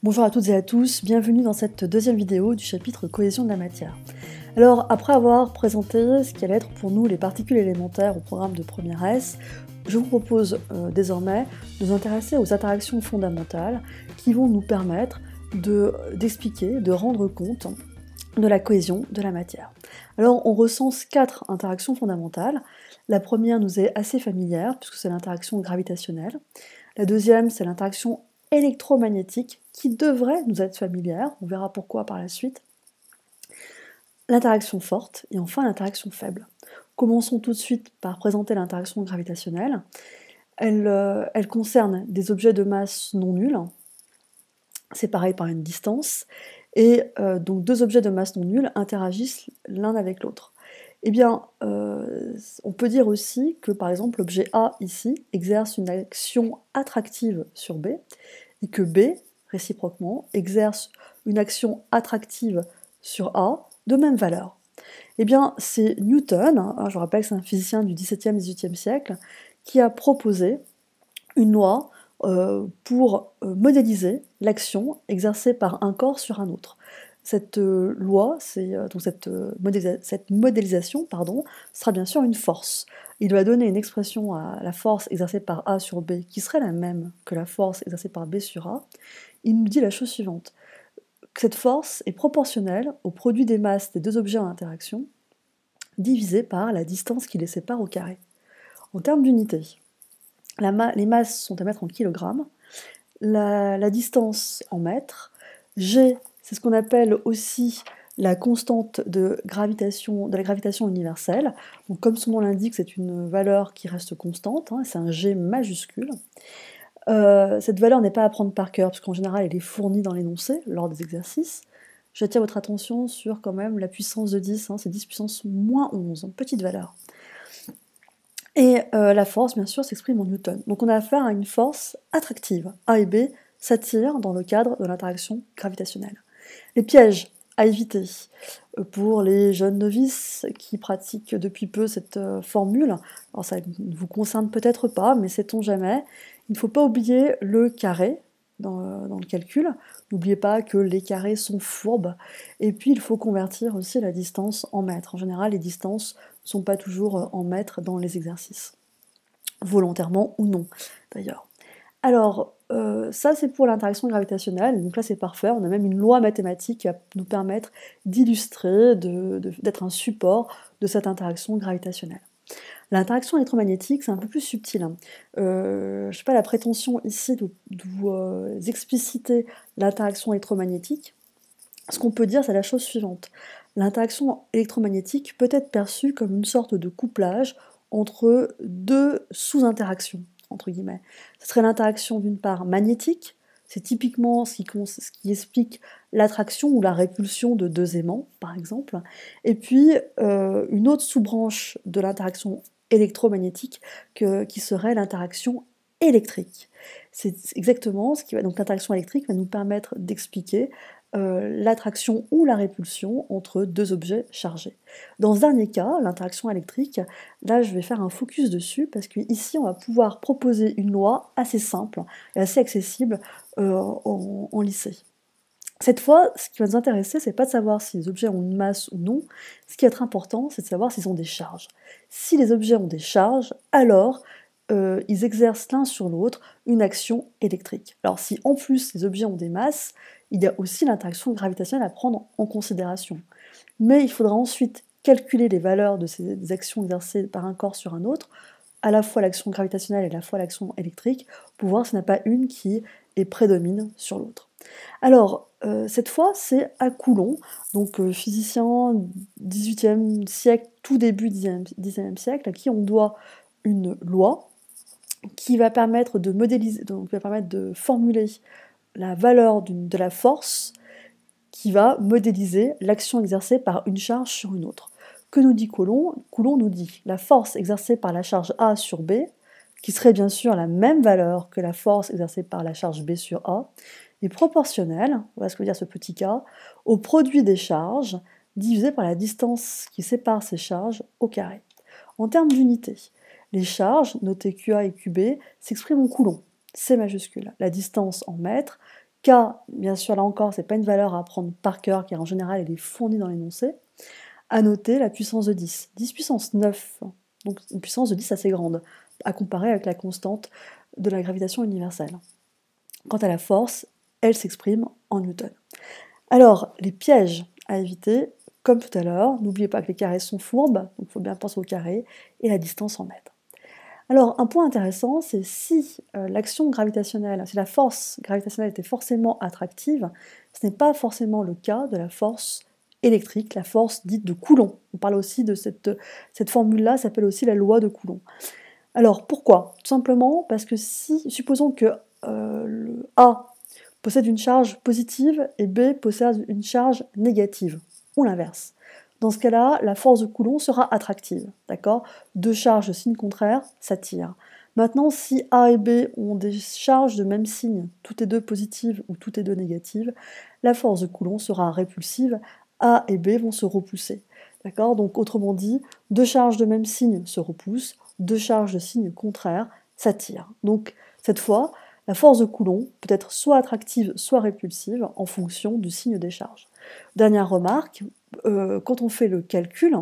Bonjour à toutes et à tous, bienvenue dans cette deuxième vidéo du chapitre cohésion de la matière. Alors, après avoir présenté ce qui allait être pour nous les particules élémentaires au programme de première S, je vous propose désormais de nous intéresser aux interactions fondamentales qui vont nous permettre d'expliquer, de rendre compte de la cohésion de la matière. Alors, on recense 4 interactions fondamentales. La première nous est assez familière, puisque c'est l'interaction gravitationnelle. La deuxième, c'est l'interaction électromagnétique, qui devrait nous être familière, on verra pourquoi par la suite. L'interaction forte, et enfin l'interaction faible. Commençons tout de suite par présenter l'interaction gravitationnelle. Elle concerne des objets de masse non nulle, séparés par une distance, et donc deux objets de masse non nulle interagissent l'un avec l'autre. Eh bien, on peut dire aussi que par exemple l'objet A ici exerce une action attractive sur B, et que B, réciproquement, exerce une action attractive sur A de même valeur. Eh bien, c'est Newton, je rappelle que c'est un physicien du XVIIe et XVIIIe siècle, qui a proposé une loi pour modéliser l'action exercée par un corps sur un autre. Cette loi, donc cette modélisation, sera bien sûr une force. Il va donner une expression à la force exercée par A sur B qui serait la même que la force exercée par B sur A. Il nous dit la chose suivante, que cette force est proportionnelle au produit des masses des deux objets en interaction divisé par la distance qui les sépare au carré. En termes d'unité, les masses sont à mettre en kilogrammes, la distance en mètres, G, c'est ce qu'on appelle aussi la constante de la gravitation universelle. Donc, comme son nom l'indique, c'est une valeur qui reste constante, c'est un G majuscule. Cette valeur n'est pas à prendre par cœur, parce qu'en général, elle est fournie dans l'énoncé lors des exercices. J'attire votre attention sur quand même la puissance de 10, c'est 10 puissance moins 11, petite valeur. Et la force, bien sûr, s'exprime en newton. Donc on a affaire à une force attractive. A et B s'attirent dans le cadre de l'interaction gravitationnelle. Les pièges à éviter pour les jeunes novices qui pratiquent depuis peu cette formule, alors ça ne vous concerne peut-être pas, mais sait-on jamais, il ne faut pas oublier le carré dans le calcul. N'oubliez pas que les carrés sont fourbes. Et puis il faut convertir aussi la distance en mètres. En général, les distances ne sont pas toujours en mètres dans les exercices. Volontairement ou non, d'ailleurs. Alors, ça c'est pour l'interaction gravitationnelle, donc là c'est parfait, on a même une loi mathématique qui va nous permettre d'illustrer, d'être un support de cette interaction gravitationnelle. L'interaction électromagnétique, c'est un peu plus subtil. Je n'ai pas la prétention ici de vous expliciter l'interaction électromagnétique. Ce qu'on peut dire, c'est la chose suivante. L'interaction électromagnétique peut être perçue comme une sorte de couplage entre deux sous-interactions, entre guillemets. Ce serait l'interaction d'une part magnétique, c'est typiquement ce qui explique l'attraction ou la répulsion de deux aimants, par exemple, et puis une autre sous-branche de l'interaction électromagnétique qui serait l'interaction électrique. C'est exactement ce qui va, donc l'interaction électrique va nous permettre d'expliquer l'attraction ou la répulsion entre deux objets chargés. Dans ce dernier cas, l'interaction électrique, là je vais faire un focus dessus parce qu'ici on va pouvoir proposer une loi assez simple et assez accessible en lycée. Cette fois, ce qui va nous intéresser, c'est pas de savoir si les objets ont une masse ou non, ce qui va être important, c'est de savoir s'ils ont des charges. Si les objets ont des charges, alors ils exercent l'un sur l'autre une action électrique. Alors si en plus les objets ont des masses, il y a aussi l'interaction gravitationnelle à prendre en considération. Mais il faudra ensuite calculer les valeurs de ces actions exercées par un corps sur un autre, à la fois l'action gravitationnelle et à la fois l'action électrique, pour voir s'il n'y en a pas une qui prédomine sur l'autre. Alors, cette fois, c'est à Coulomb, donc physicien 18e siècle, tout début 19e siècle, à qui on doit une loi qui va permettre de modéliser, donc va permettre de formuler la valeur de la force qui va modéliser l'action exercée par une charge sur une autre. Que nous dit Coulomb? Coulomb nous dit la force exercée par la charge A sur B, qui serait bien sûr la même valeur que la force exercée par la charge B sur A, est proportionnelle, voilà ce que veut dire ce petit cas, au produit des charges divisé par la distance qui sépare ces charges au carré. En termes d'unité, les charges, notées QA et QB, s'expriment en coulombs, C majuscule. La distance en mètres, K, bien sûr, là encore, c'est pas une valeur à apprendre par cœur, car en général, elle est fournie dans l'énoncé. À noter la puissance de 10. 10 puissance 9, donc une puissance de 10 assez grande, à comparer avec la constante de la gravitation universelle. Quant à la force, elle s'exprime en newton. Alors, les pièges à éviter, comme tout à l'heure, n'oubliez pas que les carrés sont fourbes, donc il faut bien penser aux carrés, et la distance en mètres. Alors, un point intéressant, c'est si l'action gravitationnelle, si la force gravitationnelle était forcément attractive, ce n'est pas forcément le cas de la force électrique, la force dite de Coulomb. On parle aussi de cette formule-là, s'appelle aussi la loi de Coulomb. Alors, pourquoi? Tout simplement parce que supposons que le A possède une charge positive et B possède une charge négative, ou l'inverse. Dans ce cas-là, la force de Coulomb sera attractive, d'accord? Deux charges de signe contraire s'attirent. Maintenant, si A et B ont des charges de même signe, toutes les deux positives ou toutes les deux négatives, la force de Coulomb sera répulsive, A et B vont se repousser, d'accord? Donc, autrement dit, deux charges de même signe se repoussent, deux charges de signe contraire s'attirent. Donc, cette fois, la force de Coulomb peut être soit attractive, soit répulsive, en fonction du signe des charges. Dernière remarque, quand on fait le calcul,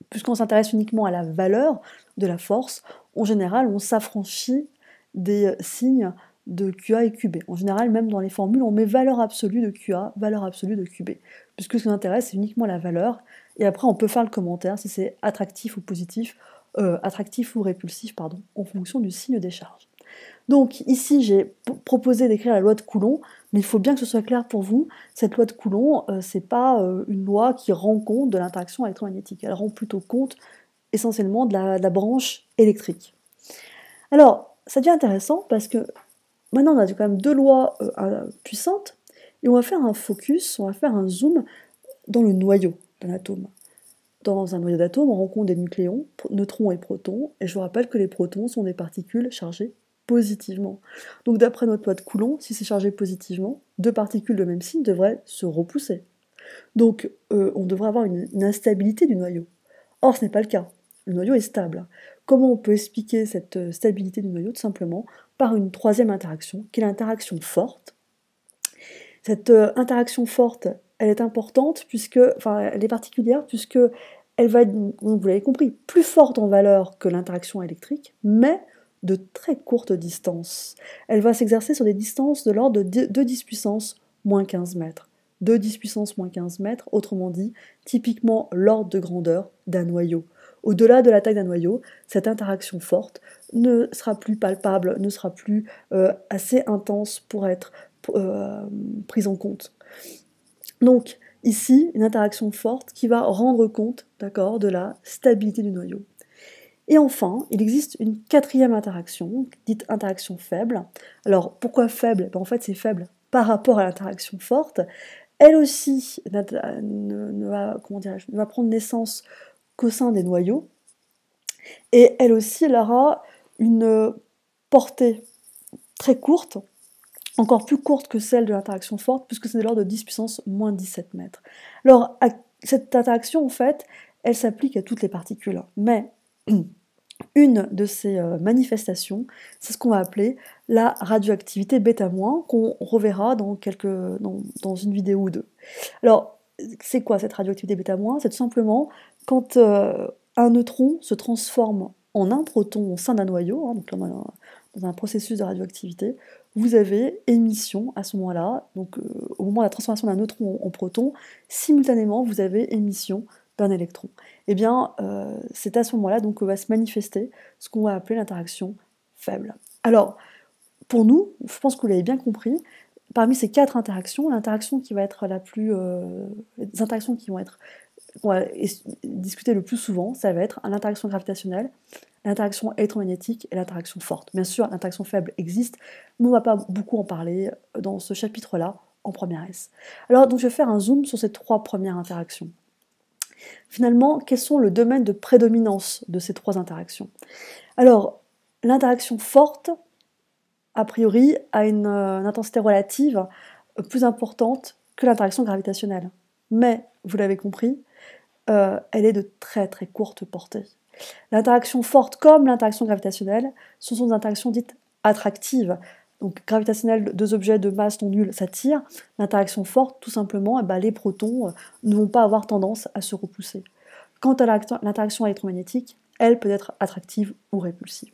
puisqu'on s'intéresse uniquement à la valeur de la force, en général, on s'affranchit des signes de QA et QB. En général, même dans les formules, on met valeur absolue de QA, valeur absolue de QB, puisque ce qui nous intéresse, c'est uniquement la valeur, et après, on peut faire le commentaire si c'est attractif ou positif, attractif ou répulsif, pardon, en fonction du signe des charges. Donc ici, j'ai proposé d'écrire la loi de Coulomb, mais il faut bien que ce soit clair pour vous, cette loi de Coulomb, c'est pas une loi qui rend compte de l'interaction électromagnétique, elle rend plutôt compte essentiellement de la branche électrique. Alors, ça devient intéressant parce que maintenant on a quand même deux lois puissantes, et on va faire un focus, on va faire un zoom dans le noyau d'un atome. Dans un noyau d'atome, on rencontre des nucléons, neutrons et protons, et je vous rappelle que les protons sont des particules chargées positivement. Donc d'après notre loi de Coulomb, si c'est chargé positivement, deux particules de même signe devraient se repousser. Donc on devrait avoir une instabilité du noyau. Or ce n'est pas le cas. Le noyau est stable. Comment on peut expliquer cette stabilité du noyau? Tout simplement par une troisième interaction, qui est l'interaction forte. Cette interaction forte, elle est importante, elle est particulière, puisque elle va être, vous l'avez compris, plus forte en valeur que l'interaction électrique, mais de très courte distance. Elle va s'exercer sur des distances de l'ordre de 2 10 puissance moins 15 mètres. 2 10 puissance moins 15 mètres, autrement dit, typiquement l'ordre de grandeur d'un noyau. Au-delà de la taille d'un noyau, cette interaction forte ne sera plus palpable, ne sera plus assez intense pour être prise en compte. Donc, ici, une interaction forte qui va rendre compte, d'accord, de la stabilité du noyau. Et enfin, il existe une quatrième interaction, dite interaction faible. Alors, pourquoi faible? En fait, c'est faible par rapport à l'interaction forte. Elle aussi ne va prendre naissance qu'au sein des noyaux. Et elle aussi, elle aura une portée très courte, encore plus courte que celle de l'interaction forte, puisque c'est de l'ordre de 10 puissance moins 17 mètres. Alors, cette interaction, en fait, elle s'applique à toutes les particules. Mais une de ces manifestations, c'est ce qu'on va appeler la radioactivité bêta-, qu'on reverra dans une vidéo ou deux. Alors, c'est quoi cette radioactivité bêta-? C'est tout simplement quand un neutron se transforme en un proton au sein d'un noyau, hein, donc dans un processus de radioactivité, vous avez émission à ce moment-là, donc au moment de la transformation d'un neutron en proton, simultanément vous avez émission d'un électron. Eh bien, c'est à ce moment-là donc que va se manifester ce qu'on va appeler l'interaction faible. Alors, pour nous, je pense que vous l'avez bien compris, parmi ces quatre interactions, l'interaction qui va être les interactions qu'on va discuter le plus souvent, ça va être l'interaction gravitationnelle, l'interaction électromagnétique et l'interaction forte. Bien sûr, l'interaction faible existe, mais on ne va pas beaucoup en parler dans ce chapitre-là, en première S. Alors, donc, je vais faire un zoom sur ces trois premières interactions. Finalement, quels sont le domaine de prédominance de ces trois interactions? Alors, l'interaction forte, a priori, a une intensité relative plus importante que l'interaction gravitationnelle. Mais, vous l'avez compris, elle est de très très courte portée. L'interaction forte comme l'interaction gravitationnelle, ce sont des interactions dites attractives. Donc gravitationnel, deux objets de masse non nulle s'attirent. L'interaction forte, tout simplement, les protons ne vont pas avoir tendance à se repousser. Quant à l'interaction électromagnétique, elle peut être attractive ou répulsive.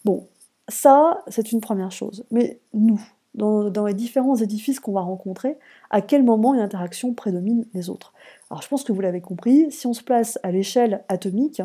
Bon, ça, c'est une première chose. Mais nous, dans les différents édifices qu'on va rencontrer, à quel moment une interaction prédomine les autres? Alors je pense que vous l'avez compris, si on se place à l'échelle atomique,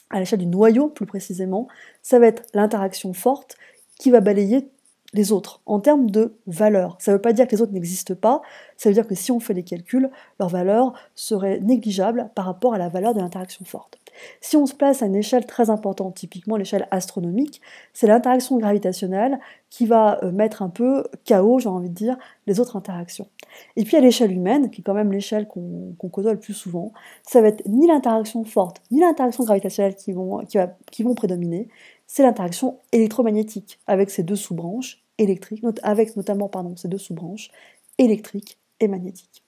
à l'échelle du noyau plus précisément, ça va être l'interaction forte qui va balayer les autres en termes de valeur. Ça ne veut pas dire que les autres n'existent pas, ça veut dire que si on fait les calculs, leur valeur serait négligeable par rapport à la valeur de l'interaction forte. Si on se place à une échelle très importante, typiquement l'échelle astronomique, c'est l'interaction gravitationnelle qui va mettre un peu KO, j'ai envie de dire, les autres interactions. Et puis à l'échelle humaine, qui est quand même l'échelle qu'on côtoie le plus souvent, ça va être ni l'interaction forte, ni l'interaction gravitationnelle qui vont prédominer, c'est l'interaction électromagnétique, avec ses deux sous-branches électriques, avec notamment ces deux sous-branches électriques et magnétiques.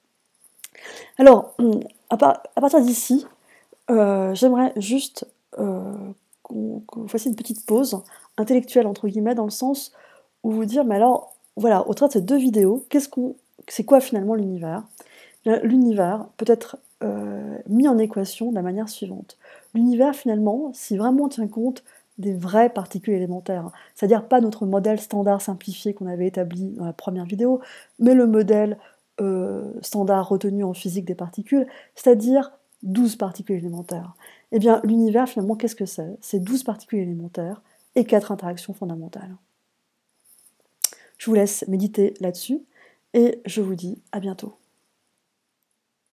Alors, à partir d'ici, j'aimerais juste qu'on fasse une petite pause intellectuelle, entre guillemets, dans le sens où vous dire, mais alors, voilà, au travers de ces deux vidéos, c'est quoi finalement l'univers? L'univers peut être mis en équation de la manière suivante. L'univers, finalement, si vraiment on tient compte des vraies particules élémentaires, c'est-à-dire pas notre modèle standard simplifié qu'on avait établi dans la première vidéo, mais le modèle standard retenu en physique des particules, c'est-à-dire 12 particules élémentaires. Eh bien, l'univers, finalement, qu'est-ce que c'est? C'est 12 particules élémentaires et 4 interactions fondamentales. Je vous laisse méditer là-dessus, et je vous dis à bientôt.